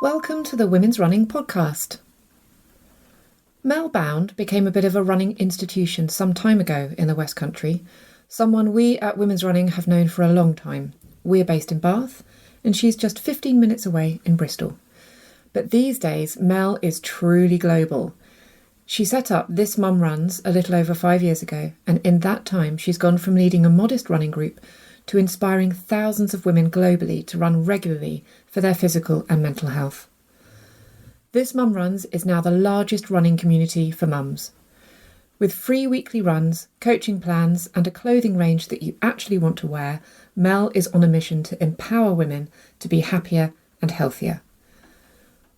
Welcome to the Women's Running Podcast. Mel Bound became a bit of a running institution some time ago in the West Country, someone we at Women's Running have known for a long time. We're based in Bath, and she's just 15 minutes away in Bristol. But these days, Mel is truly global. She set up This Mum Runs a little over 5 years ago, and in that time she's gone from leading a modest running group to inspiring thousands of women globally to run regularly for their physical and mental health. This Mum Runs is now the largest running community for mums. With free weekly runs, coaching plans, and a clothing range that you actually want to wear, Mel is on a mission to empower women to be happier and healthier.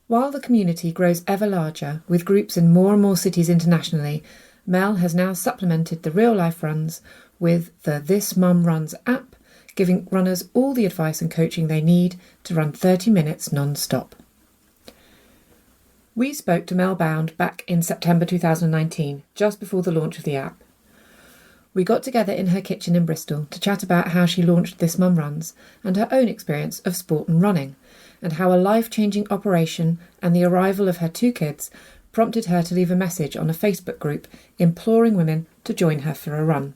While the community grows ever larger, with groups in more and more cities internationally, Mel has now supplemented the real-life runs with the This Mum Runs app, giving runners all the advice and coaching they need to run 30 minutes non-stop. We spoke to Mel Bound back in September 2019, just before the launch of the app. We got together in her kitchen in Bristol to chat about how she launched This Mum Runs and her own experience of sport and running, and how a life-changing operation and the arrival of her 2 kids prompted her to leave a message on a Facebook group imploring women to join her for a run.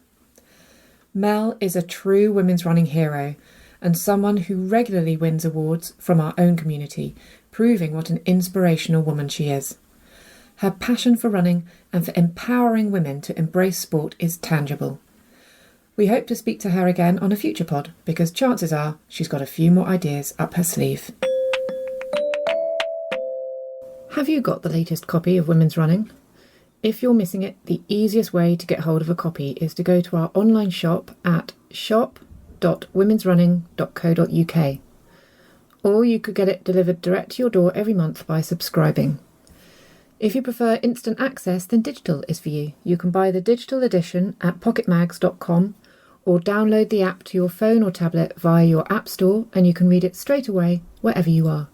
Mel is a true women's running hero and someone who regularly wins awards from our own community, proving what an inspirational woman she is. Her passion for running and for empowering women to embrace sport is tangible. We hope to speak to her again on a future pod because chances are she's got a few more ideas up her sleeve. Have you got the latest copy of Women's Running? If you're missing it, the easiest way to get hold of a copy is to go to our online shop at shop.womensrunning.co.uk. Or you could get it delivered direct to your door every month by subscribing. If you prefer instant access, then digital is for you. You can buy the digital edition at pocketmags.com or download the app to your phone or tablet via your app store, and you can read it straight away wherever you are.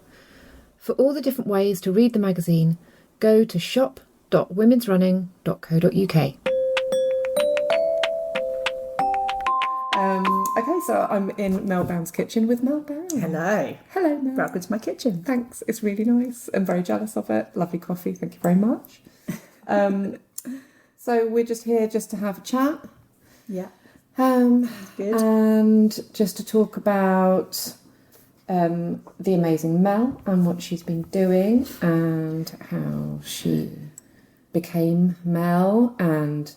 For all the different ways to read the magazine, go to shop.womensrunning.co.uk. Okay, so I'm in Mel Bound's kitchen with Mel Bound. Hello. Hello, Mel. Welcome to my kitchen. Thanks. It's really nice. I'm very jealous of it. Lovely coffee. Thank you very much. So we're just here just to have a chat. Yeah. Good. And just to talk about the amazing Mel and what she's been doing and how she became Mel and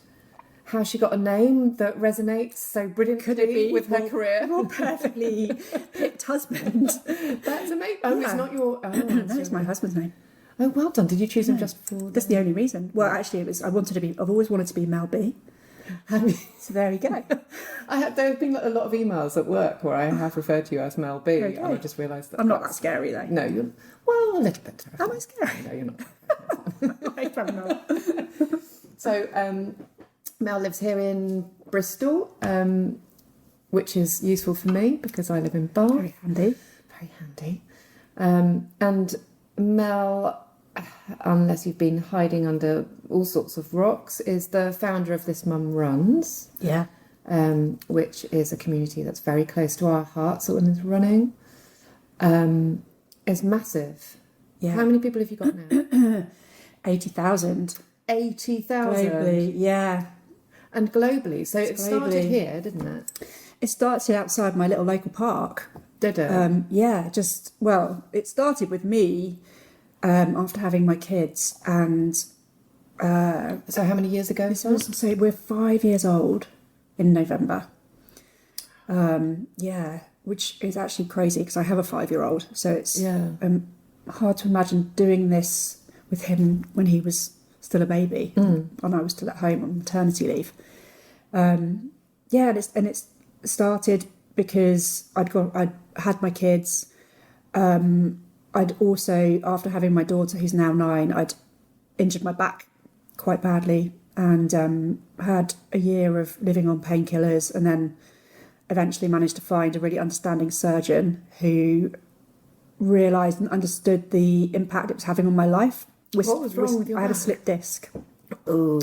how she got a name that resonates so brilliantly with her career. Your perfectly picked husband. That's amazing. Oh, yeah. It's not your... Oh, no, it's my husband's name. Oh, well done. Did you choose him just for... That's the only reason. Well, actually, I've always wanted to be Mel B. So there you go. There have been a lot of emails at work where I have referred to you as Mel B, Okay. and I just realised that... I'm not that scary, though. No, you're... Well, a little bit terrifying. Am I scary? No, you're not. I'm not. So, Mel lives here in Bristol, which is useful for me because I live in Bath. Very handy. Very handy. And Mel, unless you've been hiding under all sorts of rocks, is the founder of This Mum Runs. Yeah. Which is a community that's very close to our hearts at Women's Running. It's massive. Yeah. How many people have you got now? 80,000. 80,000? Globally, yeah. And globally. So it started Globally. here, didn't it? It started outside my little local park. Did it? It started with me after having my kids, and so how many years ago? so we're 5 years old in November. Which is actually crazy because I have a 5-year-old, so it's hard to imagine doing this with him when he was still a baby and I was still at home on maternity leave. And it's started because I'd had my kids. I'd also, after having my daughter who's now 9, I'd injured my back quite badly and had a year of living on painkillers, and then eventually managed to find a really understanding surgeon who realised and understood the impact it was having on my life. What was wrong with your I had a back? slipped disc. Oh.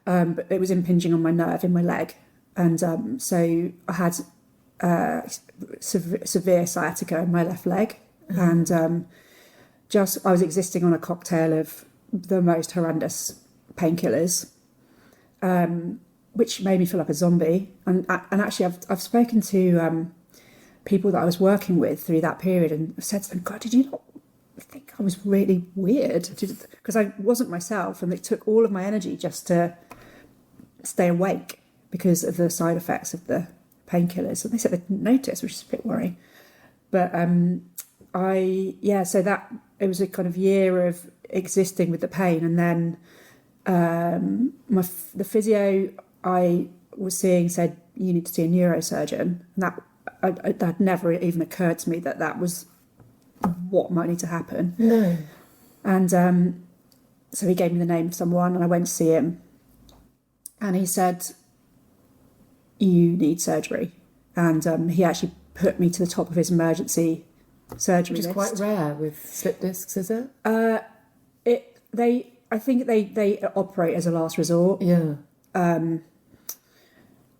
But it was impinging on my nerve in my leg. And so I had severe sciatica in my left leg. And I was existing on a cocktail of the most horrendous painkillers, which made me feel like a zombie. And actually, I've spoken to people that I was working with through that period, and I've said to them, God, did you not think I was really weird? Because I wasn't myself, and it took all of my energy just to stay awake because of the side effects of the painkillers. And they said they didn't notice, which is a bit worrying. But so that it was a kind of year of existing with the pain, and then the physio I was seeing said you need to see a neurosurgeon, and that had never even occurred to me that was what might need to happen. No. And so he gave me the name of someone, and I went to see him, and he said, you need surgery. And he actually put me to the top of his emergency surgery list. Which is quite rare with slip discs, is it? I think they operate as a last resort. Yeah. And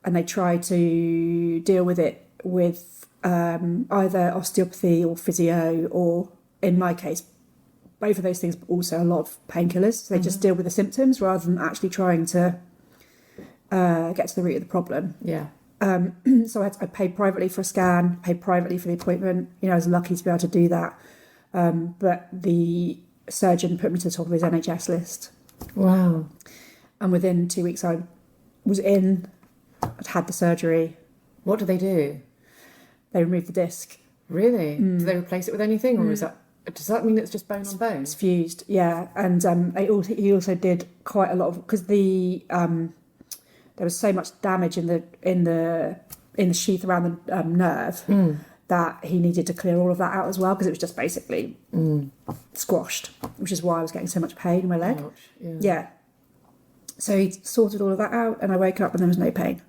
they try to deal with it with either osteopathy or physio, or in my case, both of those things, but also a lot of painkillers. So they just deal with the symptoms rather than actually trying to get to the root of the problem. Yeah. So I paid privately for a scan, paid privately for the appointment. I was lucky to be able to do that. But the surgeon put me to the top of his NHS list. Wow. And within 2 weeks I was in, I'd had the surgery. What do they do? They removed the disc. Really? Do they replace it with anything, or does that mean it's just bone on bone? It's fused, yeah. And he also did quite a lot of, because there was so much damage in the sheath around the nerve that he needed to clear all of that out as well, because it was just basically squashed, which is why I was getting so much pain in my leg. Ouch, yeah. Yeah. So he sorted all of that out, and I woke up and there was no pain.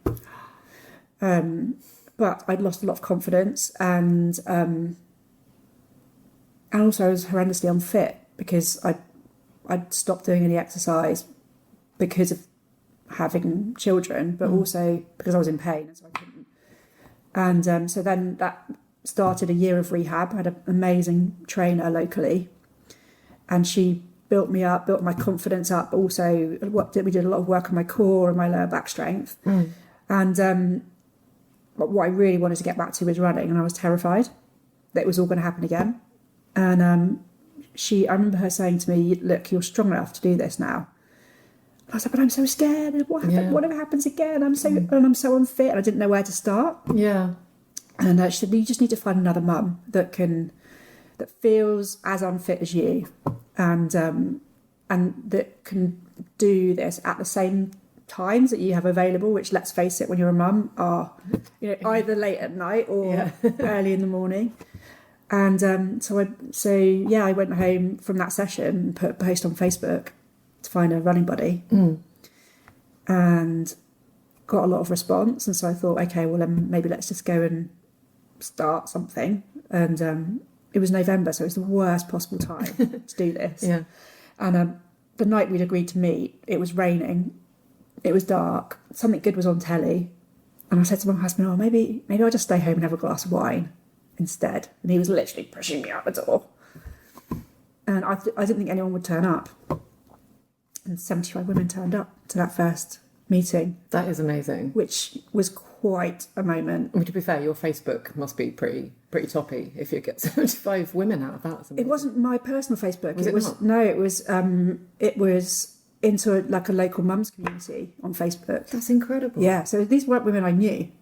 But I'd lost a lot of confidence, and also I was horrendously unfit because I'd stopped doing any exercise because of having children, but also because I was in pain, and so I couldn't. And so then that started a year of rehab. I had an amazing trainer locally, and she built me up, built my confidence up. Also, we did a lot of work on my core and my lower back strength. And but what I really wanted to get back to was running, and I was terrified that it was all going to happen again. And I remember her saying to me, "Look, you're strong enough to do this now." I was like, but I'm so scared. Whatever happens again? I'm so unfit, and I didn't know where to start. Yeah. And she said, you just need to find another mum that feels as unfit as you, and that can do this at the same times that you have available, which, let's face it, when you're a mum, are either late at night or early in the morning. And so I went home from that session and put a post on Facebook to find a running buddy, and got a lot of response. And so I thought, okay, well then maybe let's just go and start something. And it was November, so it was the worst possible time to do this. Yeah. And the night we'd agreed to meet, it was raining, it was dark, something good was on telly, and I said to my husband, oh, maybe I'll just stay home and have a glass of wine instead. And he was literally pushing me out the door, and I didn't think anyone would turn up. And 75 women turned up to that first meeting. That is amazing. Which was quite a moment. I mean, to be fair, your Facebook must be pretty toppy if you get 75 women out of that. It wasn't my personal Facebook. Was it not? No, it was into a local mums community on Facebook. That's incredible. Yeah, so these weren't women I knew.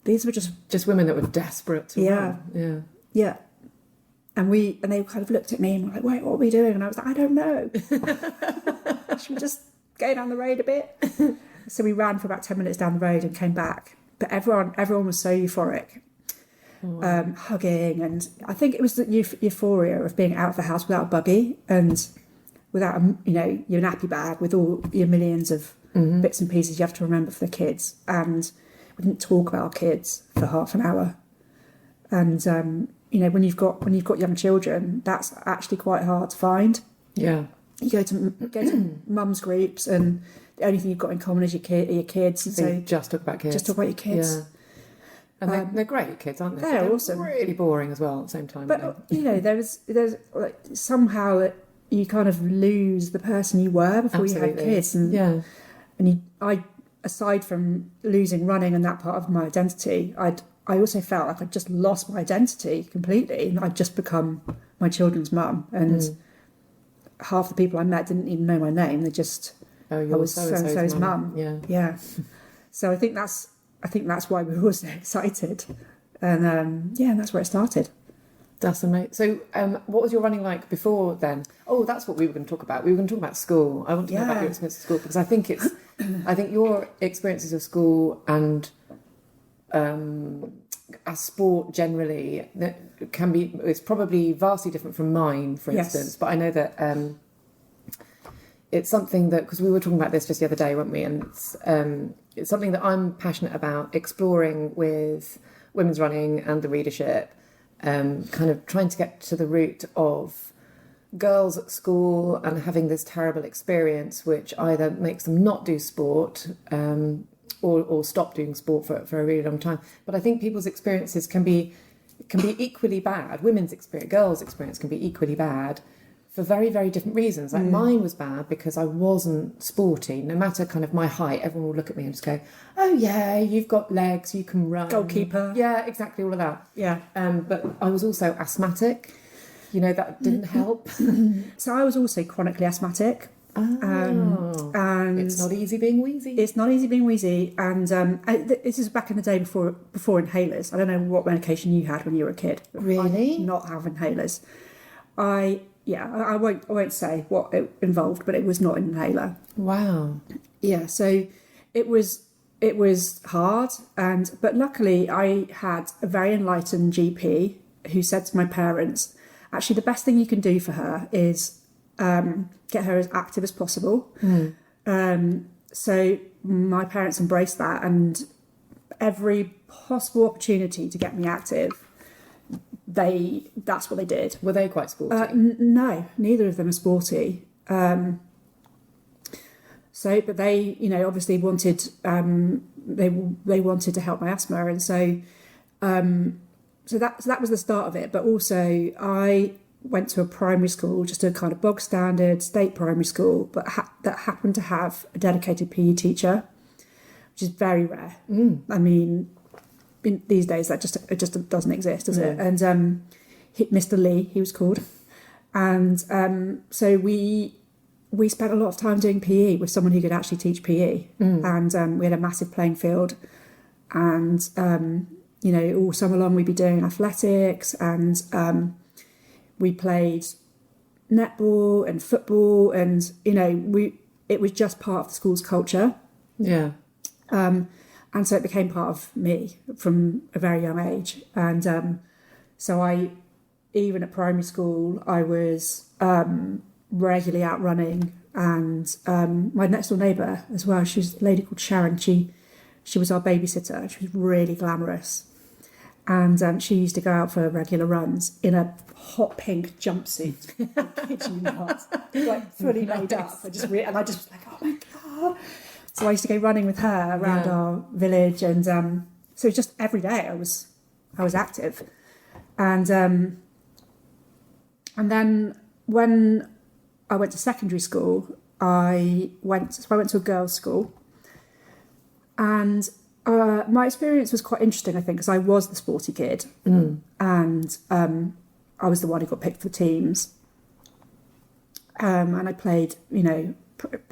These were just women that were desperate to run. Yeah. Yeah. And they kind of looked at me and were like, wait, what are we doing? And I was like, I don't know. Should we just go down the road a bit? So we ran for about 10 minutes down the road and came back. But everyone was so euphoric, hugging. And I think it was the euphoria of being out of the house without a buggy and without, your nappy bag with all your millions of bits and pieces you have to remember for the kids. And we didn't talk about our kids for half an hour. And, when you've got young children, that's actually quite hard to find. Yeah. You go to mums groups, and the only thing you've got in common is your kids. So you just talk about kids. Just talk about your kids. And they're great kids, aren't they? They're awesome. Really boring as well at the same time. But there's like, somehow you kind of lose the person you were before Absolutely. you had kids, and I aside from losing running and that part of my identity, I also felt like I'd just lost my identity completely, and I'd just become my children's mum, and half the people I met didn't even know my name. They just I was so-and-so's mum. Yeah. So I think that's why we were all so excited, and that's where it started. That's amazing. So, what was your running like before then? Oh, that's what we were going to talk about. We were going to talk about school. I want to know about your experience of school, because I think your experiences of school and as sport generally it's probably vastly different from mine, for instance. But I know that it's something that, because we were talking about this just the other day, weren't we? And it's something that I'm passionate about exploring with women's running and the readership. Kind of trying to get to the root of girls at school and having this terrible experience, which either makes them not do sport or stop doing sport for a really long time. But I think people's experiences can be equally bad. Girls' experience can be equally bad for very, very different reasons. Like mine was bad because I wasn't sporty. No matter kind of my height, everyone will look at me and just go, "Oh yeah, you've got legs, you can run." Goalkeeper. Yeah, exactly, all of that. Yeah. But I was also asthmatic. That didn't help. So I was also chronically asthmatic. And it's not easy being wheezy. It's not easy being wheezy. And this is back in the day before inhalers. I don't know what medication you had when you were a kid. Really? I did not have inhalers. I won't say what it involved, but it was not an inhaler. Wow. Yeah, so it was hard, but luckily I had a very enlightened GP who said to my parents, actually the best thing you can do for her is get her as active as possible. So my parents embraced that, and every possible opportunity to get me active, that's what they did. Were they quite sporty? No, neither of them are sporty. But they, obviously wanted they wanted to help my asthma, and so that was the start of it. But also, I went to a primary school, just a kind of bog standard state primary school, but that happened to have a dedicated PE teacher, which is very rare. I mean, these days it just doesn't exist, does it? And Mr. Lee, he was called, and so we spent a lot of time doing PE with someone who could actually teach PE, and we had a massive playing field, and all summer long we'd be doing athletics, and we played netball and football, and it was just part of the school's culture. Yeah. And so it became part of me from a very young age. And so even at primary school, I was regularly out running. And my next door neighbour as well, she was a lady called Sharon. She was our babysitter. She was really glamorous. And she used to go out for regular runs in a hot pink jumpsuit. I kid you not. Like fully made up. I just was like, oh my God. So I used to go running with her around our village, and so just every day I was active, and then when I went to secondary school, I went to a girls' school, and my experience was quite interesting, I think, because I was the sporty kid, and I was the one who got picked for teams, and I played,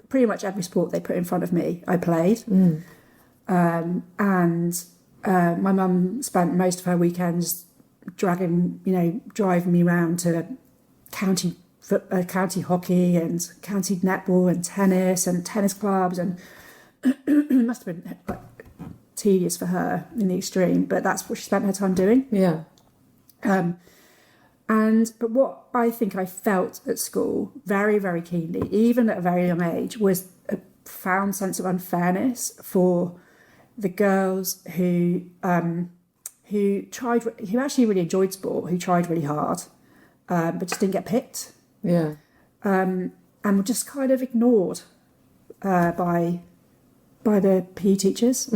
pretty much every sport they put in front of me, I played. And my mum spent most of her weekends driving me around to county hockey and county netball and tennis clubs, and it must have been like tedious for her in the extreme, but that's what she spent her time doing. Yeah. But what I think I felt at school very, very keenly, even at a very young age, was a profound sense of unfairness for the girls who actually really enjoyed sport, who tried really hard, but just didn't get picked. Yeah. And were just kind of ignored by the PE teachers.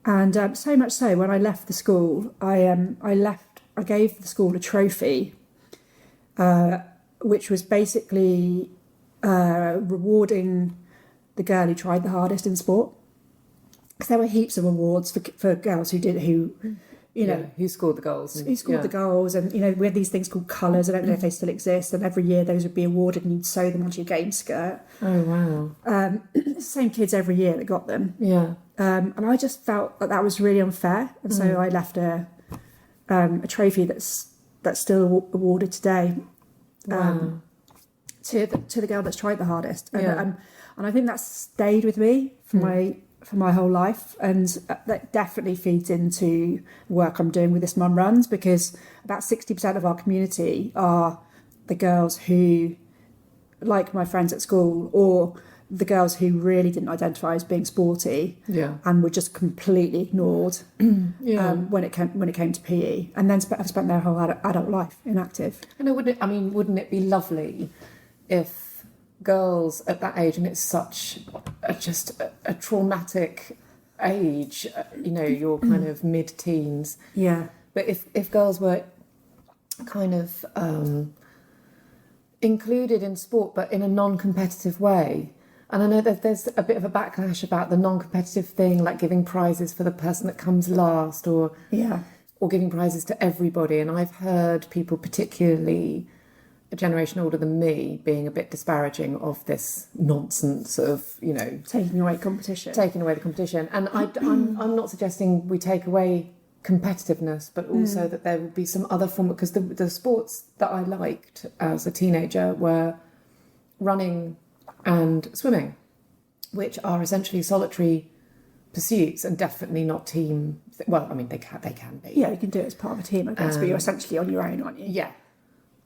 And so much so, when I left the school, I gave the school a trophy, which was basically rewarding the girl who tried the hardest in sport. Because there were heaps of awards for girls who who scored the goals. Who scored the goals, and we had these things called colours. I don't know if they still exist. And every year those would be awarded, and you'd sew them onto your game skirt. Oh wow! Same kids every year that got them. Yeah. And I just felt that was really unfair, and so I left a trophy that's still awarded today. Wow. To the girl that's tried the hardest, and I think that's stayed with me for my whole life, and that definitely feeds into work I'm doing with this Mum Runs, because about 60% of our community are the girls who, like my friends at school, or the girls who really didn't identify as being sporty, and were just completely ignored when it came to PE, and then have spent their whole adult life inactive. And wouldn't it be lovely if girls at that age, and it's such a traumatic age, you're kind of mid-teens. Yeah. But if girls were kind of included in sport, but in a non-competitive way. And I know that there's a bit of a backlash about the non-competitive thing, like giving prizes for the person that comes last, or giving prizes to everybody. And I've heard people, particularly a generation older than me, being a bit disparaging of this nonsense of, taking away competition. And I'm not suggesting we take away competitiveness, but also that there would be some other form, because the sports that I liked as a teenager were running and swimming, which are essentially solitary pursuits and definitely not team. Well, I mean, they can be. Yeah, you can do it as part of a team, I guess, but you're essentially on your own, aren't you? Yeah.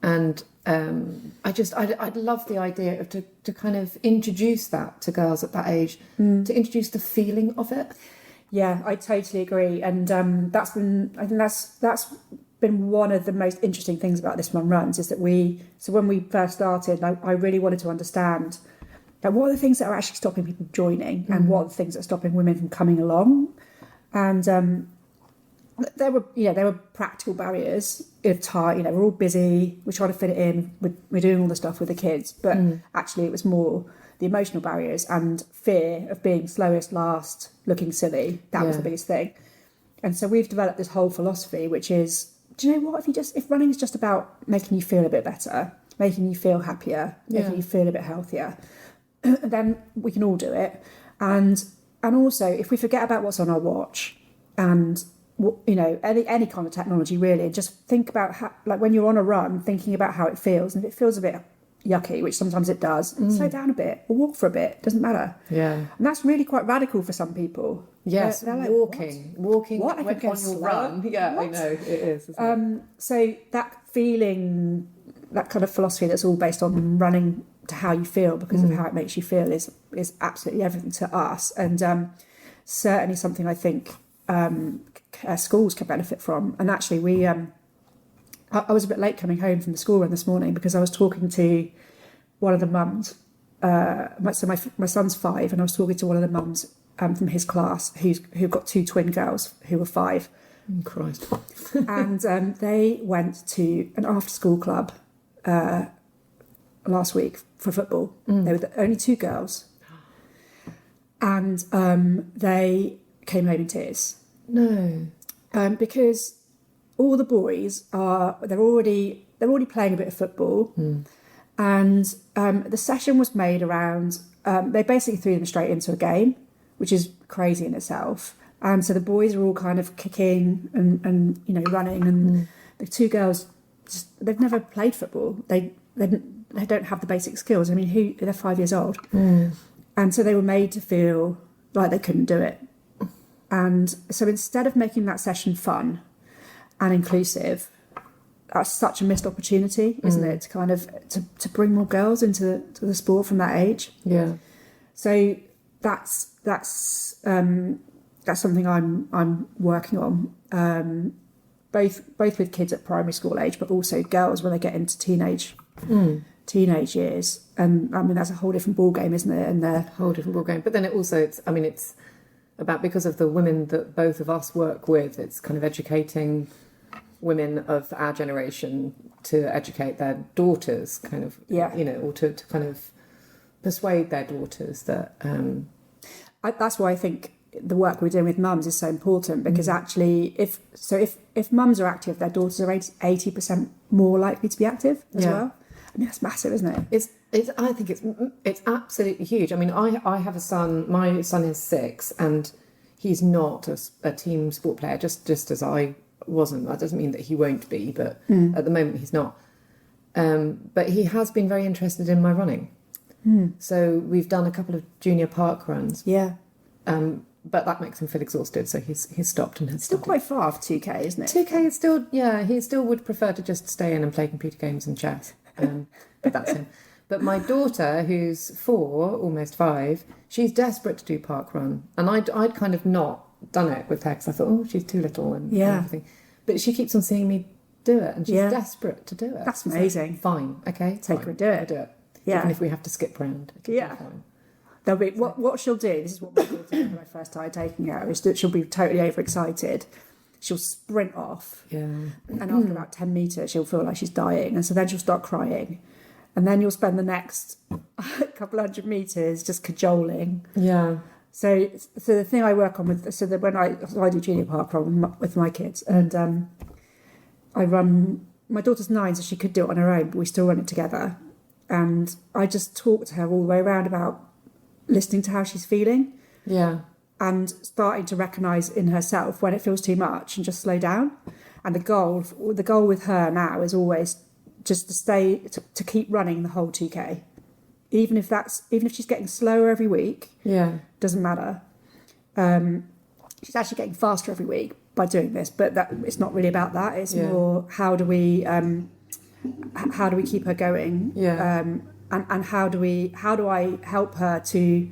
And I'd love the idea of to kind of introduce that to girls at that age, to introduce the feeling of it. Yeah, I totally agree, and that's been one of the most interesting things about this Mum Runs, is that when we first started, I really wanted to understand what are the things that are actually stopping people joining, and what are the things that are stopping women from coming along, and there were practical barriers of time. We're all busy, we're trying to fit it in, we're doing all the stuff with the kids, but actually it was more the emotional barriers and fear of being slowest, last, looking silly. That was the biggest thing. And so we've developed this whole philosophy, which is, do you know what, if running is just about making you feel a bit better, making you feel happier, making you feel a bit healthier, then we can all do it. And also, if we forget about what's on our watch and any kind of technology, really, just think about how, like when you're on a run, thinking about how it feels, and if it feels a bit yucky, which sometimes it does, slow down a bit or walk for a bit, doesn't matter. Yeah. And that's really quite radical for some people. Yes, they're like, walking what? on your run. Yeah, what? I know, it is, isn't it? So that feeling, that kind of philosophy that's all based on running to how you feel because of how it makes you feel is absolutely everything to us, and certainly something I think schools can benefit from. And actually I was a bit late coming home from the school run this morning because I was talking to one of the mums. So my son's 5, and I was talking to one of the mums from his class who got 2 twin girls who were 5. Oh, Christ. And they went to an after-school club last week for football. They were the only 2 girls, and they came home in tears. No. Because all the boys they're already playing a bit of football, and the session was made around. They basically threw them straight into a game, which is crazy in itself. And so the boys are all kind of kicking and running, and the 2 girls they've never played football. They don't have the basic skills. I mean, they're 5 years old, and so they were made to feel like they couldn't do it. And so instead of making that session fun and inclusive, that's such a missed opportunity, isn't it? To kind of to bring more girls into the sport from that age. Yeah. So that's something I'm working on, both with kids at primary school age, but also girls when they get into teenage years. And I mean that's a whole different ball game, isn't it? And whole different ball game. But then it's about, because of the women that both of us work with, it's kind of educating women of our generation to educate their daughters, kind of, or to kind of persuade their daughters that... that's why I think the work we're doing with mums is so important, because actually if mums are active, their daughters are 80% more likely to be active as well. I mean, that's massive, isn't it? I think it's absolutely huge. I mean, I have a son. My son is 6, and he's not a team sport player, just as I wasn't. That doesn't mean that he won't be, but at the moment he's not. But he has been very interested in my running. So we've done a couple of junior park runs. Yeah. But that makes him feel exhausted, so he's stopped and has still quite far for 2K, isn't it? 2K is still, he still would prefer to just stay in and play computer games and chess. But that's him. But my daughter, who's 4, almost 5, she's desperate to do park run, and I'd kind of not done it with her because I thought, oh, she's too little and everything. But she keeps on seeing me do it, and she's desperate to do it. That's amazing. So, fine, okay, take her and do it. Do it. Yeah. Even if we have to skip round. Yeah. There'll be what she'll do. This is what my daughter did when I first started taking her. Is that she'll be totally overexcited. She'll sprint off. Yeah. And after about 10 metres, she'll feel like she's dying, and so then she'll start crying, and then you'll spend the next couple hundred metres just cajoling. Yeah. So the thing I work on with, so that when I do junior park run with my kids, and I run. My daughter's 9, so she could do it on her own, but we still run it together. And I just talk to her all the way around about listening to how she's feeling. Yeah. And starting to recognise in herself when it feels too much and just slow down. And the goal with her now is always just to keep running the whole 2K. Even if she's getting slower every week. Yeah. Doesn't matter. She's actually getting faster every week by doing this, but it's not really about that. It's more how do we keep her going? Yeah. And how do I help her to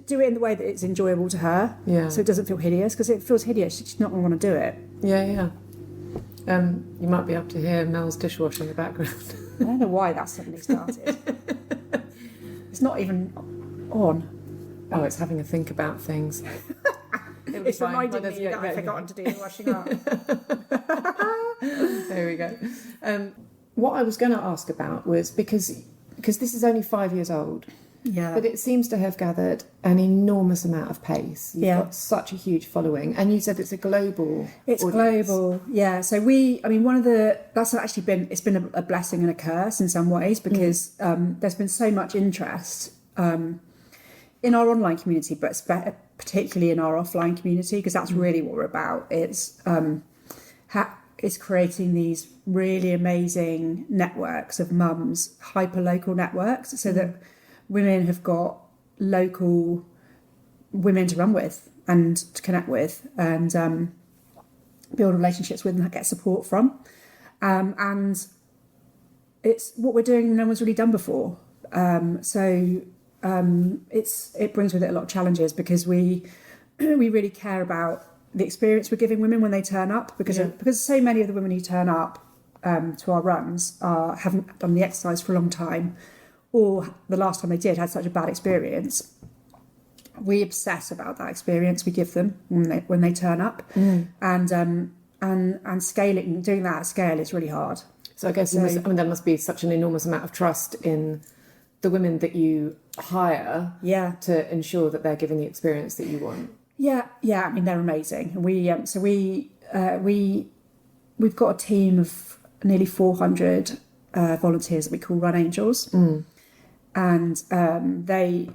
do it in the way that it's enjoyable to her, so it doesn't feel hideous, because if it feels hideous, she's not going to want to do it. Yeah. You might be able to hear Mel's dishwasher in the background. I don't know why that suddenly started. It's not even on. Oh, it's having a think about things. It's reminding me that I've forgotten to do the washing up. There we go. What I was going to ask about was, because this is only 5 years old, but it seems to have gathered an enormous amount of pace. You've got such a huge following, and you said it's a global. It's audience. Global, yeah. So that's actually been a blessing and a curse in some ways, because there's been so much interest in our online community, but particularly in our offline community, because that's really what we're about. It's creating these really amazing networks of mums, hyper-local networks, so that women have got local women to run with and to connect with, and build relationships with and get support from. And it's what we're doing no one's really done before. It brings with it a lot of challenges, because we really care about the experience we're giving women when they turn up, because so many of the women who turn up to our runs haven't done the exercise for a long time, or the last time they did had such a bad experience. We obsess about that experience we give them when they turn up, and scaling, doing that at scale is really hard. So I guess there must be such an enormous amount of trust in the women that you hire to ensure that they're giving the experience that you want. Yeah. I mean, they're amazing. We've got a team of nearly 400 volunteers that we call Run Angels, and they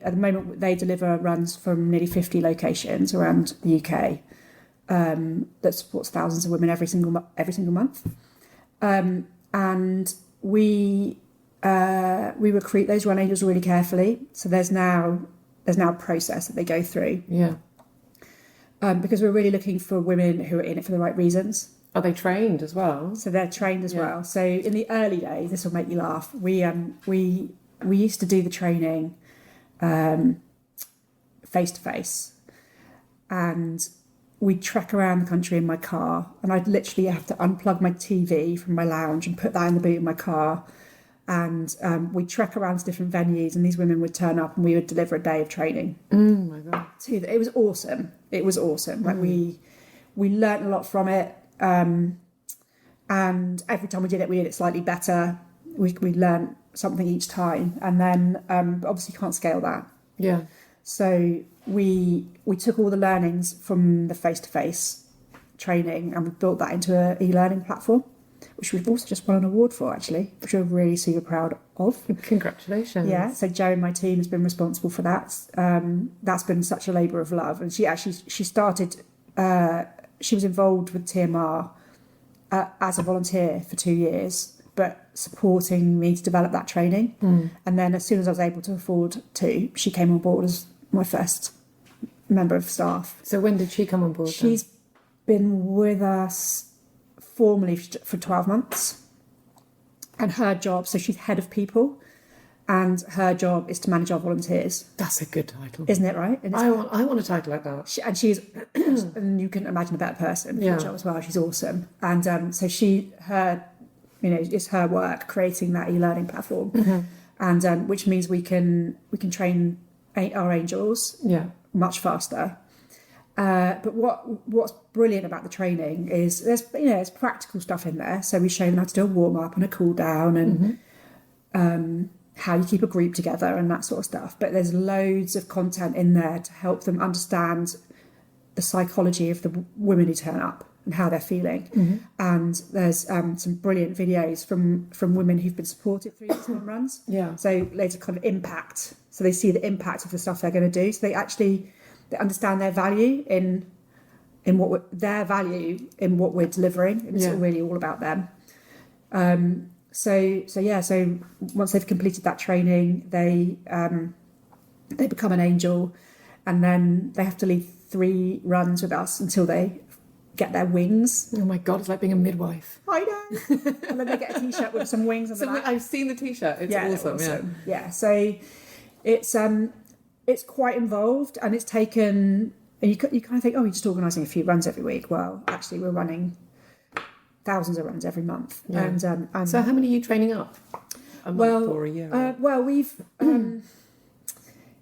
at the moment they deliver runs from nearly 50 locations around the UK. That supports thousands of women every single month, and we recruit those Run Angels really carefully. So there's now a process that they go through. Yeah. Because we're really looking for women who are in it for the right reasons. Are they trained as well? So they're trained as well. So in the early days, this will make you laugh. We used to do the training face to face, and we'd trek around the country in my car, and I'd literally have to unplug my TV from my lounge and put that in the boot of my car, And we'd trek around to different venues, and these women would turn up, and we would deliver a day of training. Oh my God. It was awesome. It was awesome. Like we learnt a lot from it. And every time we did it slightly better. We learnt something each time. And then obviously you can't scale that. Yeah. So we took all the learnings from the face-to-face training, and we built that into an e-learning platform, which we've also just won an award for, actually, which we're really super proud of. Congratulations. Yeah, so Jo and my team has been responsible for that. That's been such a labour of love. And she started, she was involved with TMR as a volunteer for 2 years, but supporting me to develop that training. And then as soon as I was able to afford to, she came on board as my first member of staff. So when did she come on board? She's been with us formally for 12 months, and her job, so she's head of people, and her job is to manage our volunteers. That's a good title, isn't it? Right? And I want a title like that. She's and you can imagine a better person for the job as well. She's awesome. And so it's her work creating that e-learning platform, and which means we can train our angels much faster. But what's brilliant about the training is there's practical stuff in there. So we show them how to do a warm up and a cool down, and how you keep a group together and that sort of stuff. But there's loads of content in there to help them understand the psychology of the women who turn up and how they're feeling. And there's some brilliant videos from women who've been supported through these runs. Yeah. So loads of kind of impact. So they see the impact of the stuff they're going to do. So they understand their value in what we're delivering. And it's really all about them. So once they've completed that training, they become an angel, and then they have to lead 3 runs with us until they get their wings. Oh my God, it's like being a midwife. I know. And then they get a t-shirt with some wings on the back. I've seen the t-shirt. It's awesome. Yeah. So it's quite involved, and it's taken. And you kind of think, oh, you're just organising a few runs every week. Well, actually, we're running thousands of runs every month. Yeah. And so, how many are you training up? A month or a year?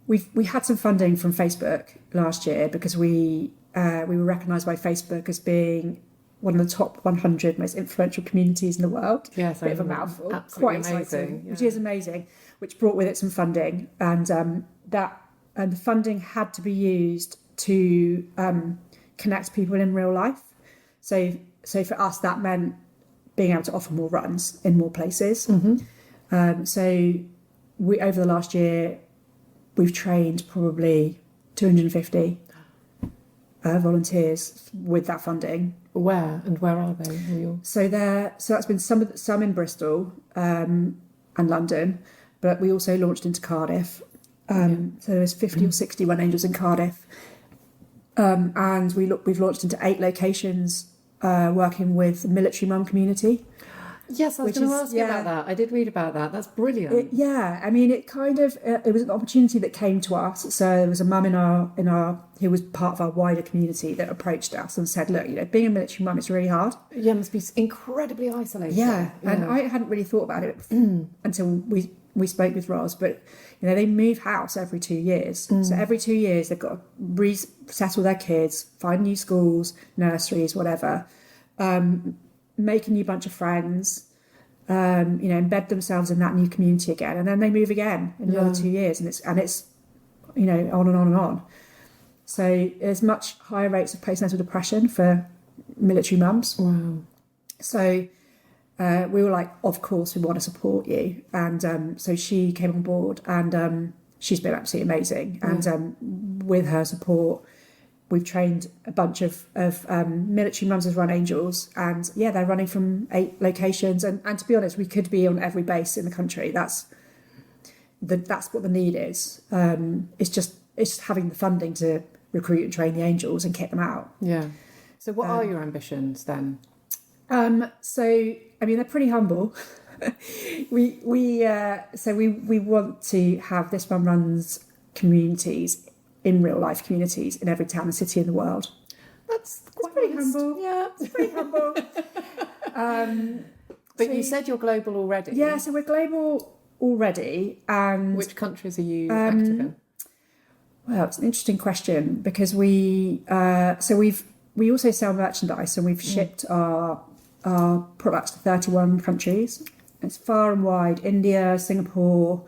We had some funding from Facebook last year because we were recognised by Facebook as being one of the top 100 most influential communities in the world. Yes, bit of a mouthful. Absolutely quite amazing, exciting, which is amazing. Which brought with it some funding, and the funding had to be used to connect people in real life. So for us, that meant being able to offer more runs in more places. So we over the last year, we've trained probably 250 volunteers with that funding. Where are they? So that's been some in Bristol and London, but we also launched into Cardiff. So there's 50 or 60 Run Angels in Cardiff, and we've launched into 8 locations, working with the military mum community. Yes, I was going to ask you about that. I did read about that. That's brilliant. I mean, it kind of it was an opportunity that came to us. So there was a mum in our who was part of our wider community that approached us and said, "Look, being a military mum is really hard. Yeah, it must be incredibly isolating." Yeah, and I hadn't really thought about it until we spoke with Roz. But they move house every 2 years. So every 2 years they've got to resettle their kids, find new schools, nurseries, whatever. Make a new bunch of friends, embed themselves in that new community again, and then they move again in another 2 years, and it's on and on and on. So there's much higher rates of postnatal depression for military mums. Wow. So we were like, of course we want to support you, and so she came on board, and she's been absolutely amazing. And with her support, we've trained a bunch of military mums as Run Angels, and they're running from 8 locations. And to be honest, we could be on every base in the country. That's what the need is. It's just having the funding to recruit and train the angels and kick them out. Yeah. So what are your ambitions then? So I mean, they're pretty humble. we want to have This Mum Runs communities, in real life communities, in every town and city in the world. That's quite pretty humble. Yeah, it's pretty humble. But you said you're global already. Yeah, so we're global already. And which countries are you active in? Well, it's an interesting question because we also sell merchandise, and we've shipped our products to 31 countries. It's far and wide: India, Singapore,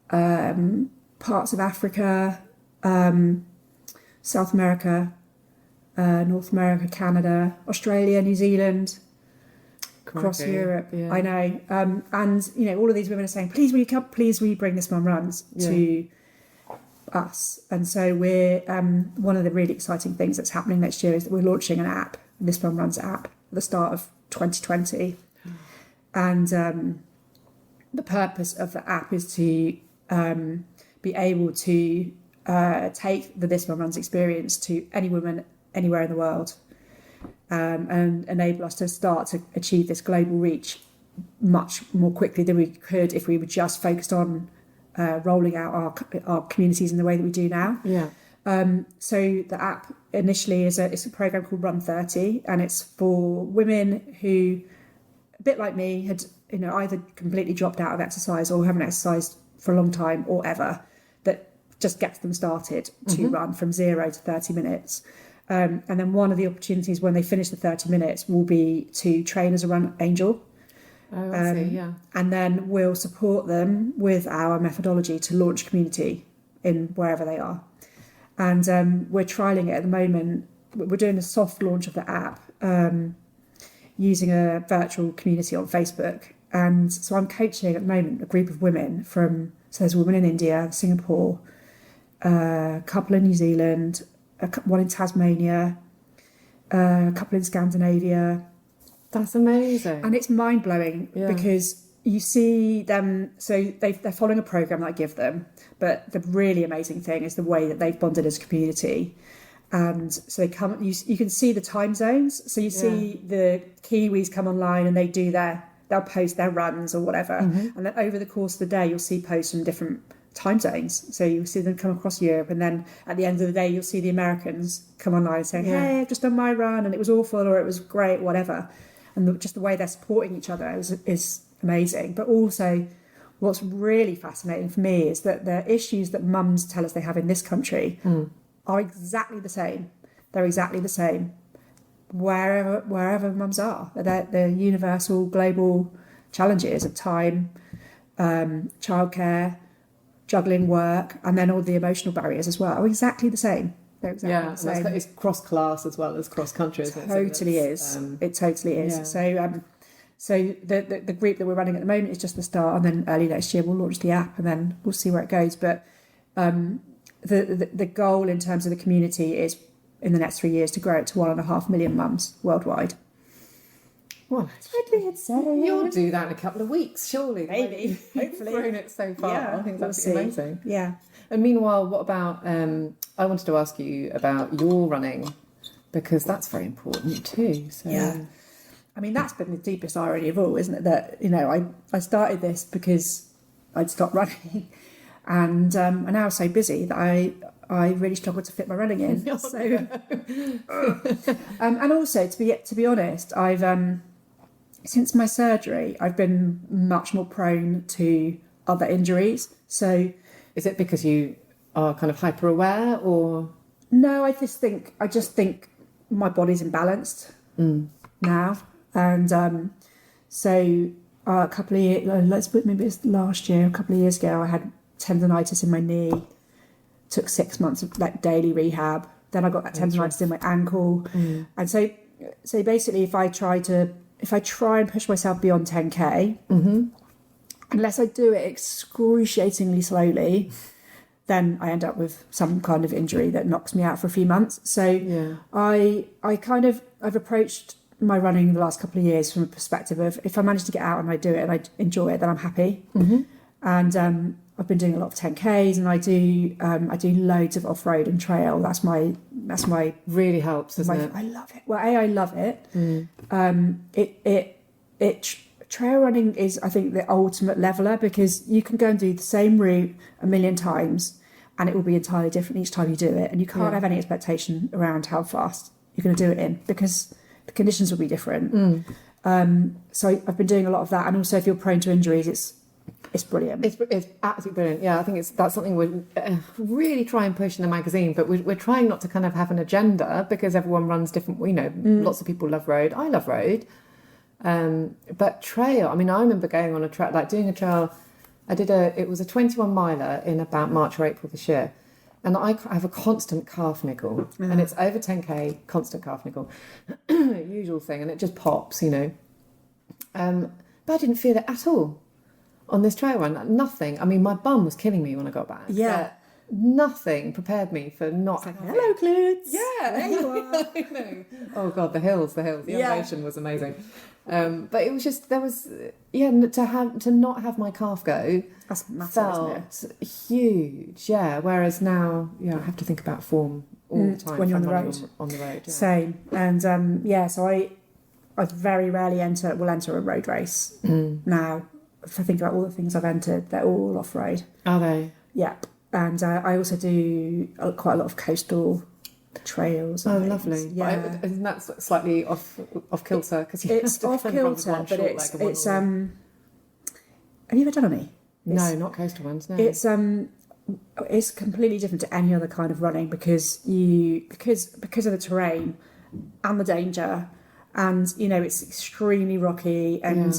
parts of Africa, South America, North America, Canada, Australia, New Zealand, across Europe. Yeah. I know, and all of these women are saying, "Please, will you come? Please, will you bring This Mum Runs to us?" And so we're one of the really exciting things that's happening next year is that we're launching an app, This Mum Runs app, at the start of 2020, and the purpose of the app is to be able to take the This Mum Runs experience to any woman anywhere in the world, and enable us to start to achieve this global reach much more quickly than we could if we were just focused on rolling out our communities in the way that we do now. Yeah. So the app initially is a program called Run 30, and it's for women who, a bit like me, had either completely dropped out of exercise or haven't exercised for a long time or ever, that just gets them started to run from 0 to 30 minutes. And then one of the opportunities when they finish the 30 minutes will be to train as a run angel. Oh, I see, yeah. And then we'll support them with our methodology to launch community in wherever they are. And we're trialling it at the moment. We're doing a soft launch of the app using a virtual community on Facebook. And so I'm coaching at the moment a group of women so there's a woman in India, Singapore, a couple in New Zealand, one in Tasmania, a couple in Scandinavia. That's amazing. And it's mind-blowing because you see them, so they're following a program that I give them, but the really amazing thing is the way that they've bonded as a community. And so they come, you can see the time zones. So you see the Kiwis come online and they'll post their runs or whatever. And then over the course of the day, you'll see posts from different time zones. So you'll see them come across Europe, and then at the end of the day, you'll see the Americans come online saying, "Hey, I've just done my run and it was awful," or "It was great," whatever. And just the way they're supporting each other is amazing. But also, what's really fascinating for me is that the issues that mums tell us they have in this country are exactly the same. They're exactly the same wherever mums are. They're universal, global challenges of time, childcare, juggling work, and then all the emotional barriers as well are exactly the same. They're exactly the same. It's cross-class as well as cross-country. It totally is. It totally is. Yeah. So the group that we're running at the moment is just the start, and then early next year we'll launch the app, and then we'll see where it goes. But the goal in terms of the community is in the next 3 years to grow it to 1.5 million mums worldwide. Well, totally insane. You'll do that in a couple of weeks, surely. Maybe, hopefully. You've grown it so far. Yeah, I think we'll that's see. amazing. Yeah. And meanwhile, what about? I wanted to ask you about your running, because that's very important too. So. Yeah. I mean, that's been the deepest irony of all, isn't it? That I started this because I'd stopped running, and I'm now so busy that I really struggled to fit my running in. Oh, so, and also to be honest, I've since my surgery, I've been much more prone to other injuries. So, is it because you are kind of hyper aware, or no? I just think my body's imbalanced now, and so a couple of years, maybe it's last year, a couple of years ago, I had tendonitis in my knee. Took 6 months of daily rehab. Then I got that tendonitis in my ankle, and so basically, if I try and push myself beyond 10k, unless I do it excruciatingly slowly, then I end up with some kind of injury that knocks me out for a few months. So I've approached my running the last couple of years from a perspective of, if I manage to get out and I do it and I enjoy it, then I'm happy. And I've been doing a lot of 10Ks, and I do loads of off-road and trail. That's my really helps, doesn't it? I love it. Well, I love it. Trail running is, I think, the ultimate leveler, because you can go and do the same route a million times and it will be entirely different each time you do it, and you can't have any expectation around how fast you're going to do it in, because the conditions will be different. So I've been doing a lot of that, and also if you're prone to injuries, it's brilliant. It's absolutely brilliant. Yeah, I think that's something we really try and push in the magazine, but we're trying not to kind of have an agenda because everyone runs different. Lots of people love road. I love road, but trail. I mean, I remember going on a trail, like doing a trail. It was a 21 miler in about March or April this year, and I have a constant calf niggle, and it's over 10k, constant calf niggle, usual thing, and it just pops, But I didn't feel it at all on this trail run. Nothing. I mean, my bum was killing me when I got back. Yeah. Nothing prepared me for not. Like, hello, Clutes. Yeah, there you are. I know. Oh God, the hills. The elevation was amazing. But it was just to not have my calf go. That's massive, felt isn't it? Huge. Yeah. Whereas now, I have to think about form all the time when you're on the road. On the road. Yeah. Same. And so I very rarely will enter a road race now. If I think about all the things I've entered, they're all off road. Are they? Yep. And I also do quite a lot of coastal trails. Oh, lovely! Yeah, isn't that slightly off kilter? Because it's off kilter, but it's. Have you ever done any? No, not coastal ones. No. It's completely different to any other kind of running because of the terrain and the danger, and it's extremely rocky and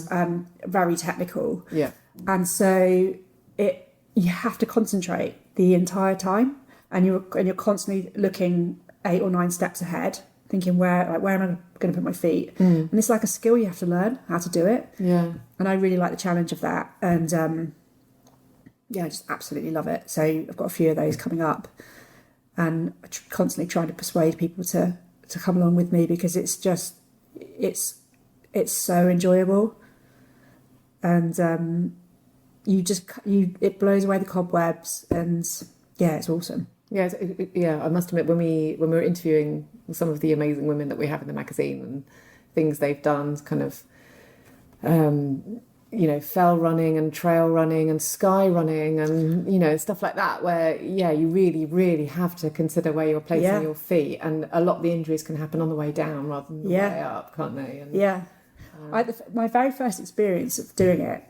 very technical. Yeah, and so you have to concentrate the entire time, and you're constantly looking 8 or 9 steps ahead, thinking where am I going to put my feet? And it's like a skill you have to learn how to do it. Yeah, and I really like the challenge of that, and I just absolutely love it. So I've got a few of those coming up, and I constantly trying to persuade people to come along with me because it's just it's so enjoyable, and it blows away the cobwebs, and it's awesome. Yeah, I must admit when we were interviewing some of the amazing women that we have in the magazine and things they've done, kind of fell running and trail running and sky running and stuff like that, where you really, really have to consider where you're placing your feet, and a lot of the injuries can happen on the way down rather than the way up, can't they? And, my very first experience of doing it,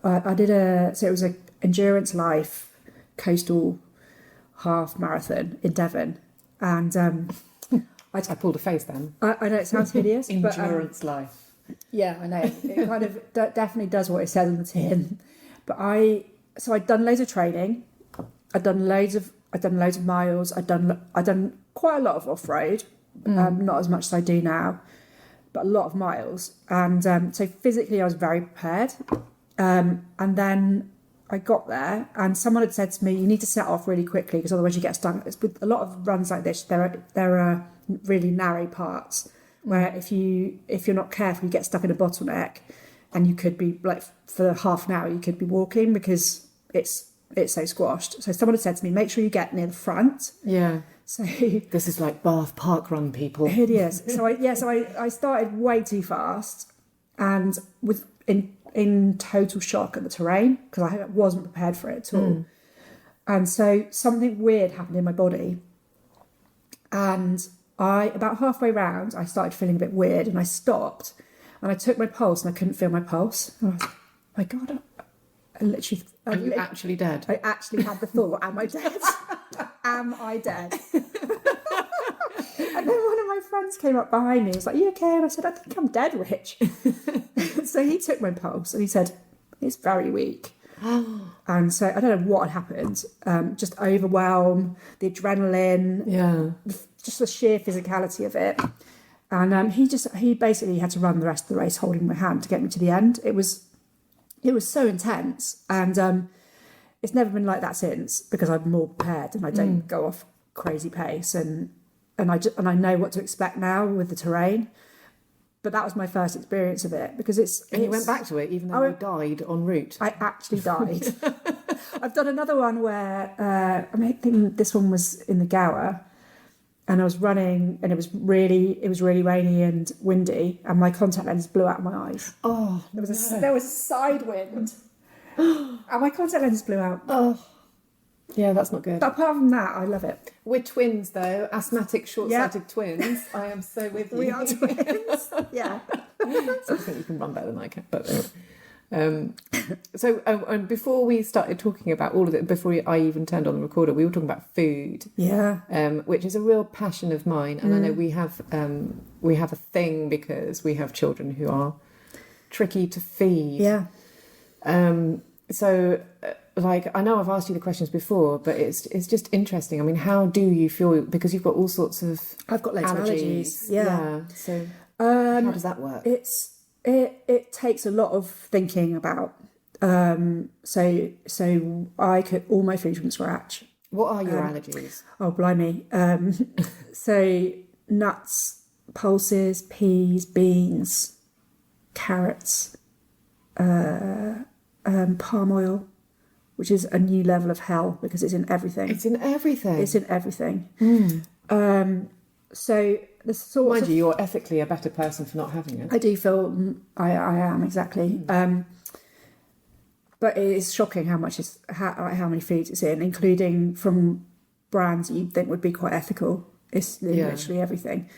I did it was an Endurance Life coastal half marathon in Devon, and I pulled a face then. I know it sounds hideous. Endurance Life. Yeah, I know. It kind of definitely does what it says on the tin. But I'd done loads of training. I'd done loads of miles. I'd done quite a lot of off road. Not as much as I do now, but a lot of miles. And so physically, I was very prepared. And then I got there, and someone had said to me, "You need to set off really quickly because otherwise you get stung." With a lot of runs like this, there are really narrow parts where if you're not careful, you get stuck in a bottleneck, and you could be like for half an hour you could be walking because it's so squashed. So someone had said to me, "Make sure you get near the front." Yeah. So this is like Bath Park Run, people. Hideous. So I started way too fast, and in total shock at the terrain because I wasn't prepared for it at all. And so something weird happened in my body, and about halfway round I started feeling a bit weird, and I stopped and I took my pulse and I couldn't feel my pulse, and I was like, oh my God, Are you actually dead? I actually had the thought, am I dead? Am I dead? And then one of my friends came up behind me and was like, you okay? And I said, I think I'm dead, Rich. So he took my pulse and he said, it's very weak. And so I don't know what had happened. Just overwhelm, the adrenaline, just the sheer physicality of it. And he basically had to run the rest of the race holding my hand to get me to the end. It was so intense, and it's never been like that since because I'm more prepared and I don't go off crazy pace, and I know what to expect now with the terrain. But that was my first experience of it because And you went back to it even though you died en route. I actually died. I've done another one where I think this one was in the Gower, and I was running, and it was really rainy and windy, and my contact lens blew out of my eyes. Oh, there was a side wind, and my contact lens blew out. Oh, yeah, that's not good. But apart from that, I love it. We're twins, though, asthmatic, short-sighted twins. I am so with you. We are twins. Yeah. So I think you can run better than I can. But and before we started talking about all of it, before I even turned on the recorder, we were talking about food. Yeah. Which is a real passion of mine, and I know we have a thing because we have children who are tricky to feed. Yeah. So, I know I've asked you the questions before, but it's just interesting. I mean, how do you feel? Because you've got all sorts of I've got loads of allergies. Yeah. So, how does that work? It takes a lot of thinking about. So I cook all my food from scratch. What are your allergies? Oh, blimey. So nuts, pulses, peas, beans, carrots, palm oil, which is a new level of hell because it's in everything. It's in everything. It's in everything. So the sort Mind you, you're ethically a better person for not having it. I do feel I am, exactly. But it is shocking how many foods it's in, including from brands you'd think would be quite ethical. It's literally everything.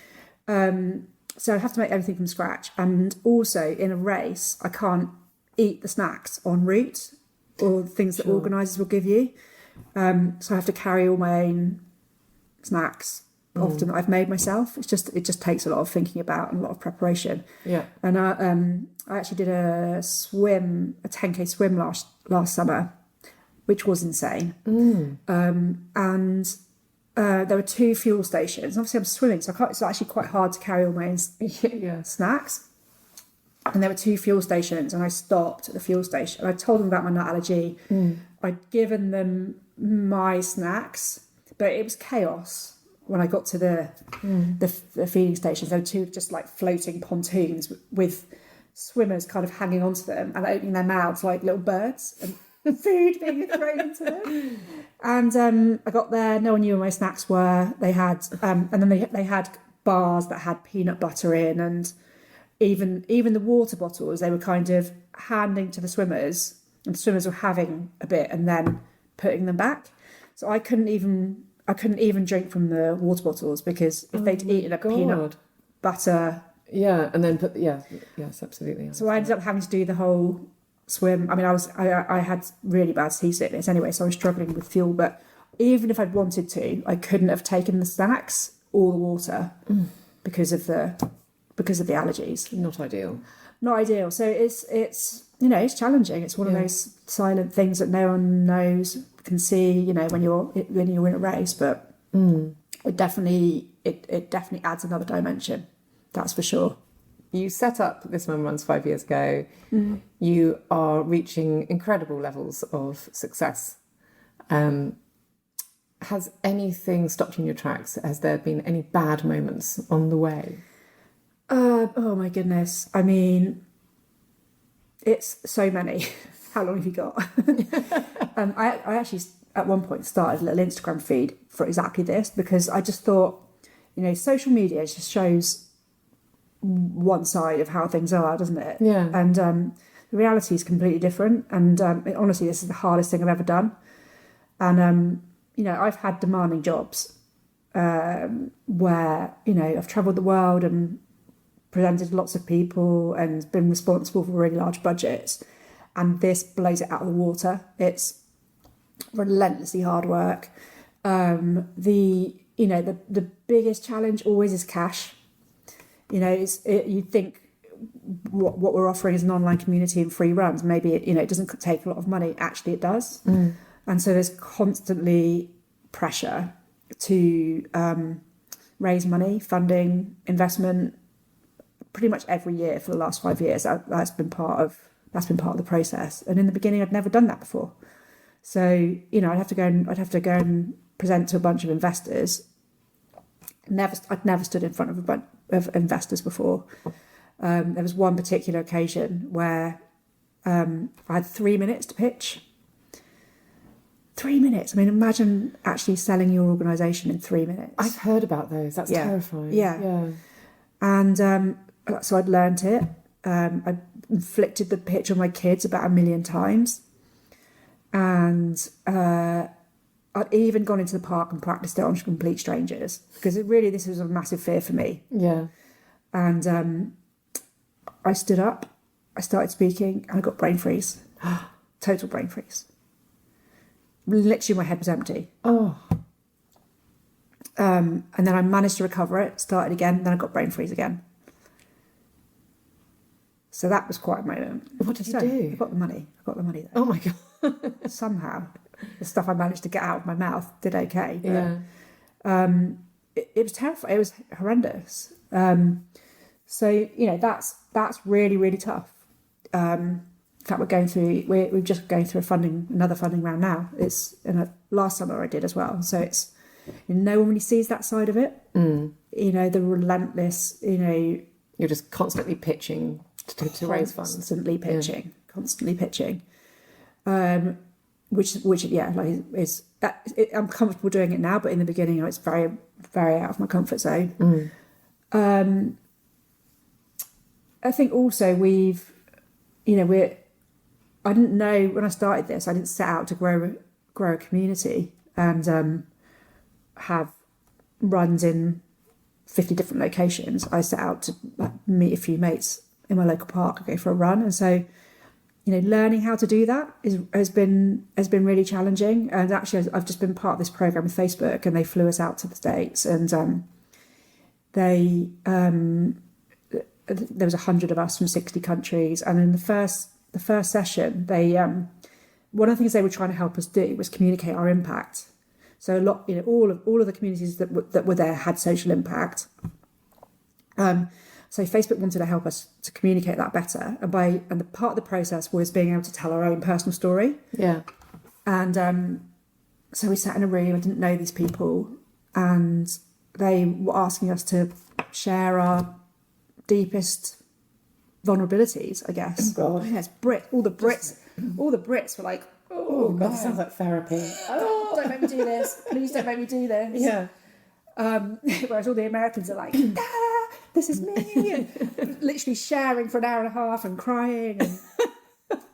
So I have to make everything from scratch. And also in a race, I can't eat the snacks en route or things that organisers will give you. So I have to carry all my own snacks, often that I've made myself. It just takes a lot of thinking about and a lot of preparation. Yeah. And I actually did a 10K swim last summer, which was insane. And there were 2 fuel stations. Obviously I'm swimming, so it's actually quite hard to carry all my own snacks. And there were 2 fuel stations, and I stopped at the fuel station. I told them about my nut allergy. I'd given them my snacks, but it was chaos when I got to the feeding stations. There were 2 just like floating pontoons with swimmers kind of hanging onto them and opening their mouths like little birds, and food being thrown into them. And I got there, no one knew where my snacks were. They had, and then they had bars that had peanut butter in, and even the water bottles they were kind of handing to the swimmers, and the swimmers were having a bit and then putting them back. So I couldn't even drink from the water bottles because if they'd eaten a peanut butter. Yeah, and then yes, absolutely. So I ended up having to do the whole swim. I mean, I had really bad seasickness anyway, so I was struggling with fuel. But even if I'd wanted to, I couldn't have taken the snacks or the water because of the allergies. Not ideal. Not ideal. So it's it's challenging. It's one of those silent things that no one can see. When you're in a race, but it definitely adds another dimension. That's for sure. You set up This Mum Runs 5 years ago. You are reaching incredible levels of success. Has anything stopped you in your tracks? Has there been any bad moments on the way? Oh my goodness. I mean, it's so many. How long have you got? I actually at one point started a little Instagram feed for exactly this, because I just thought, social media just shows one side of how things are, doesn't it? Yeah. And the reality is completely different. And honestly, this is the hardest thing I've ever done. And I've had demanding jobs where I've travelled the world and presented to lots of people and been responsible for really large budgets, and this blows it out of the water. It's relentlessly hard work. The biggest challenge always is cash. You think what we're offering is an online community and free runs. Maybe it doesn't take a lot of money. Actually, it does. And so there's constantly pressure to raise money, funding, investment. Pretty much every year for the last 5 years, that's been part of the process. And in the beginning, I'd never done that before. So I'd have to go and present to a bunch of investors. I'd never stood in front of a bunch of investors before. There was one particular occasion where I had 3 minutes to pitch. 3 minutes. I mean, imagine actually selling your organisation in 3 minutes. I've heard about those. That's terrifying. Yeah. And so I'd learnt it. I inflicted the pitch on my kids about 1 million times. And I'd even gone into the park and practiced it on complete strangers, because this was a massive fear for me. Yeah. And I stood up, I started speaking, and I got brain freeze. Total brain freeze. Literally, my head was empty. Oh. And then I managed to recover it, started again, then I got brain freeze again. So that was quite a moment. What did you do? I got the money. Though. Oh my God. Somehow, the stuff I managed to get out of my mouth did okay. But, Yeah. It was terrifying. It was horrendous. So, you know, that's really, really tough. In fact, we're just going through another funding round now. It's last summer I did as well. So it's, no one really sees that side of it. You know, the relentless, you know. You're just constantly pitching to raise funds. Constantly pitching. Which yeah, like is that I'm comfortable doing it now, but in the beginning, you know, it's very, very out of my comfort zone. I think also I didn't know when I started this, I didn't set out to grow a community and have runs in 50 different locations. I set out to meet a few mates in my local park and go for a run. And so, you know, learning how to do that has been really challenging. And actually, I've just been part of this program with Facebook, and they flew us out to the States, and there was 100 of us from 60 countries. And in the first session, they one of the things they were trying to help us do was communicate our impact. So a lot, you know, all of the communities that were there had social impact. So Facebook wanted to help us to communicate that better, and the part of the process was being able to tell our own personal story. Yeah. And so we sat in a room. I didn't know these people, and they were asking us to share our deepest vulnerabilities, I guess. Oh God. Yes, all the Brits were like, oh God, this sounds like therapy. Oh, don't make me do this. Please don't make me do this. Yeah. Whereas all the Americans are like, this is me, and literally sharing for an hour and a half and crying, and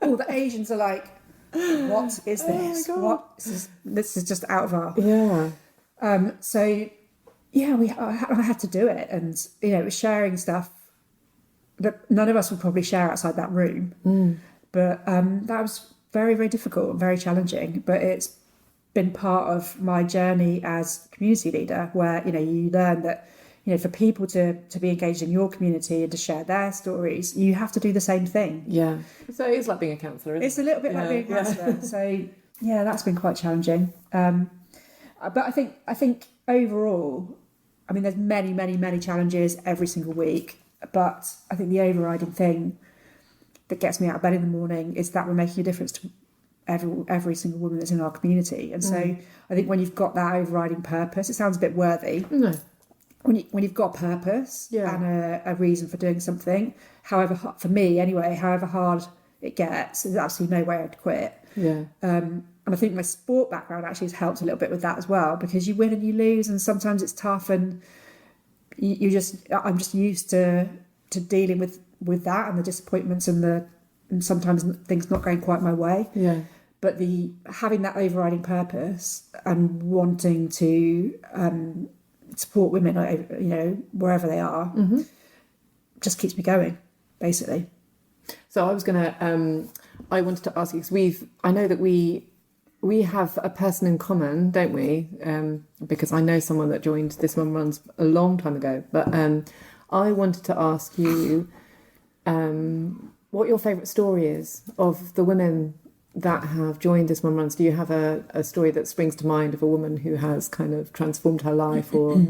all the Asians are like, what is this? Oh my God. This is just out of our... So, yeah, I had to do it, and, you know, it was sharing stuff that none of us would probably share outside that room. But that was very, very difficult and very challenging, but it's been part of my journey as community leader, where, you know, you learn that, you know, for people to be engaged in your community and to share their stories, you have to do the same thing. Yeah. So it's like being a counsellor, isn't it? It's a little bit like being a counsellor. So yeah, that's been quite challenging. But I think overall, I mean, there's many, many, many challenges every single week, but I think the overriding thing that gets me out of bed in the morning is that we're making a difference to every single woman that's in our community. And so I think when you've got that overriding purpose, it sounds a bit worthy. No. When you've got a purpose and a reason for doing something, however hard, for me anyway, however hard it gets, there's absolutely no way I'd quit. Yeah. And I think my sport background actually has helped a little bit with that as well, because you win and you lose, and sometimes it's tough, and I'm just used to dealing with that and the disappointments and sometimes things not going quite my way. Yeah. But having that overriding purpose and wanting to support women, you know, wherever they are, just keeps me going, basically. So I wanted to ask you, because I know that we have a person in common, don't we? Because I know someone that joined This Mum Runs a long time ago. But I wanted to ask you what your favourite story is of the women that have joined This Mum Runs. Do you have a story that springs to mind of a woman who has kind of transformed her life, or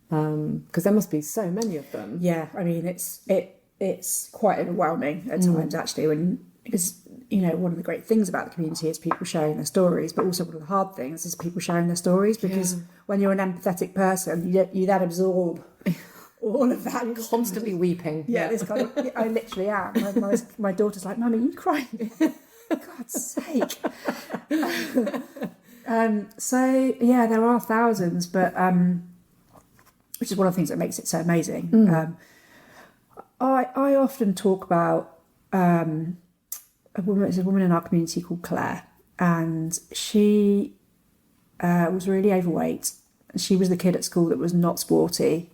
because there must be so many of them? Yeah, I mean, it's quite overwhelming at times, actually, because, you know, one of the great things about the community is people sharing their stories, but also one of the hard things is people sharing their stories, because when you're an empathetic person, you then absorb all of that. Constantly weeping. Yeah, this kind of, I literally am. My daughter's like, "Mummy, you crying?" For God's sake. So yeah, there are thousands, but which is one of the things that makes it so amazing. I often talk about there's a woman in our community called Claire, and she was really overweight. She was the kid at school that was not sporty,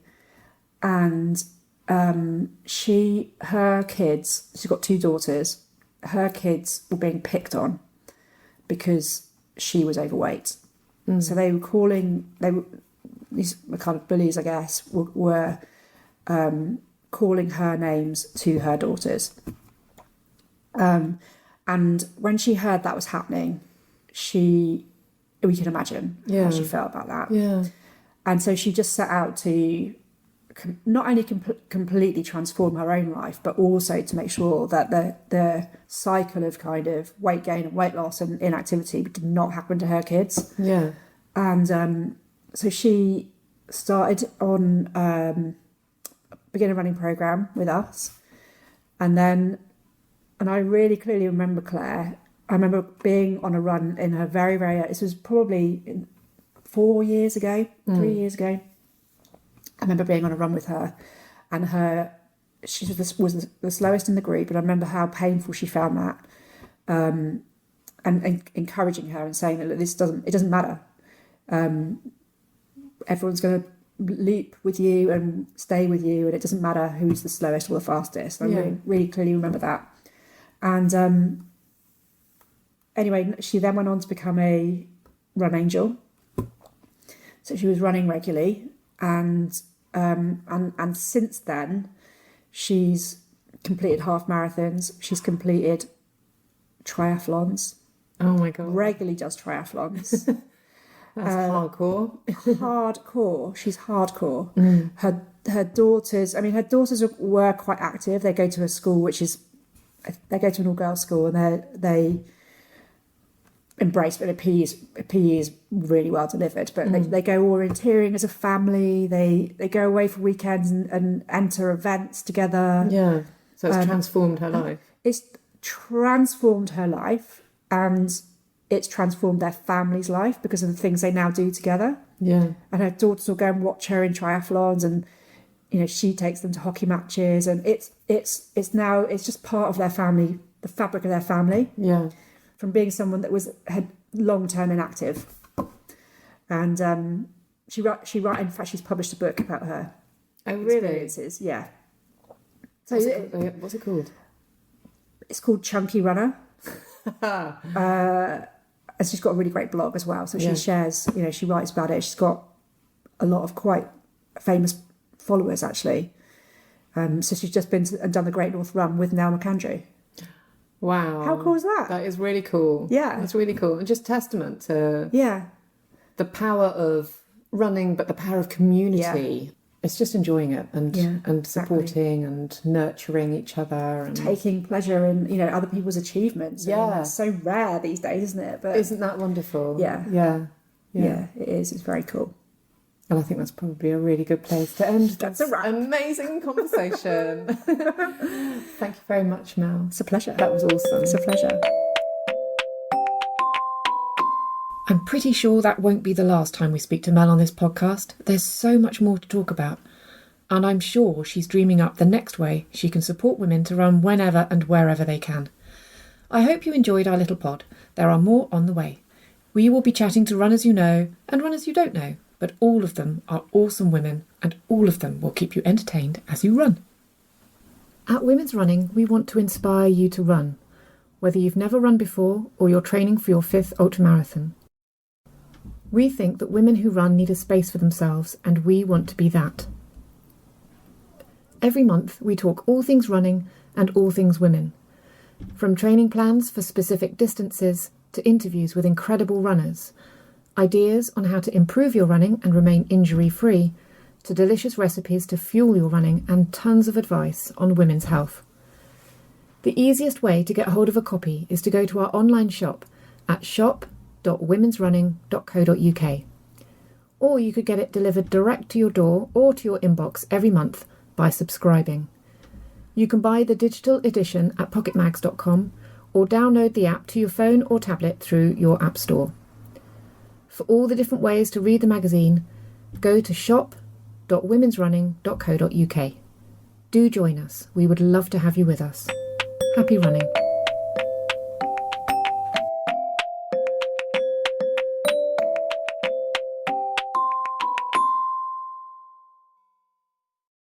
and her kids, she's got 2 daughters, her kids were being picked on because she was overweight. So they were these kind of bullies, I guess, were calling her names to her daughters. And when she heard that was happening, we can imagine how she felt about that. Yeah. And so she just set out to not only completely transform her own life, but also to make sure that the cycle of kind of weight gain and weight loss and inactivity did not happen to her kids. Yeah. And so she started on a beginner running program with us. And I really clearly remember Claire. I remember being on a run in her very, very, this was probably 4 years ago, 3 years ago. I remember being on a run with her, and she was the slowest in the group, and I remember how painful she found that, and encouraging her and saying that it doesn't matter. Everyone's going to leap with you and stay with you, and it doesn't matter who's the slowest or the fastest. I really, really clearly remember that. And anyway, she then went on to become a run angel. So she was running regularly, and since then, she's completed half marathons. She's completed triathlons. Oh my God! Regularly does triathlons. That's hardcore. Hardcore. She's hardcore. Her daughters. I mean, her daughters were quite active. They go to a school they go to an all-girls school, and they embrace, but PE is really well delivered. But they go orienteering as a family. They go away for weekends and enter events together. Yeah. So it's transformed her life. It's transformed her life, and it's transformed their family's life because of the things they now do together. Yeah. And her daughters will go and watch her in triathlons, and she takes them to hockey matches, and it's just part of their family, the fabric of their family. Yeah. From being someone that had long-term inactive, and in fact, she's published a book about her experiences. Yeah. So what's it called? It's called Chunky Runner. And she's got a really great blog as well. So she shares, she writes about it. She's got a lot of quite famous followers, actually. So she's just been and done the Great North Run with Niall McAndrew. Wow. How cool is that? That is really cool. Yeah. It's really cool. And just testament to the power of running, but the power of community. Yeah. It's just enjoying it and supporting and nurturing each other. And taking pleasure in, other people's achievements. Yeah. I mean, it's so rare these days, isn't it? But isn't that wonderful? Yeah. Yeah. Yeah, it is. It's very cool. And I think that's probably a really good place to end That's a wrap. Amazing conversation. Thank you very much, Mel. It's a pleasure. That was awesome. It's a pleasure. I'm pretty sure that won't be the last time we speak to Mel on this podcast. There's so much more to talk about. And I'm sure she's dreaming up the next way she can support women to run whenever and wherever they can. I hope you enjoyed our little pod. There are more on the way. We will be chatting to runners you know and runners you don't know. But all of them are awesome women, and all of them will keep you entertained as you run. At Women's Running, we want to inspire you to run, whether you've never run before or you're training for your 5th ultramarathon. We think that women who run need a space for themselves, and we want to be that. Every month, we talk all things running and all things women, from training plans for specific distances to interviews with incredible runners, ideas on how to improve your running and remain injury-free, to delicious recipes to fuel your running, and tons of advice on women's health. The easiest way to get hold of a copy is to go to our online shop at shop.womensrunning.co.uk. Or you could get it delivered direct to your door or to your inbox every month by subscribing. You can buy the digital edition at pocketmags.com or download the app to your phone or tablet through your app store. For all the different ways to read the magazine, go to shop.womensrunning.co.uk. Do join us. We would love to have you with us. Happy running.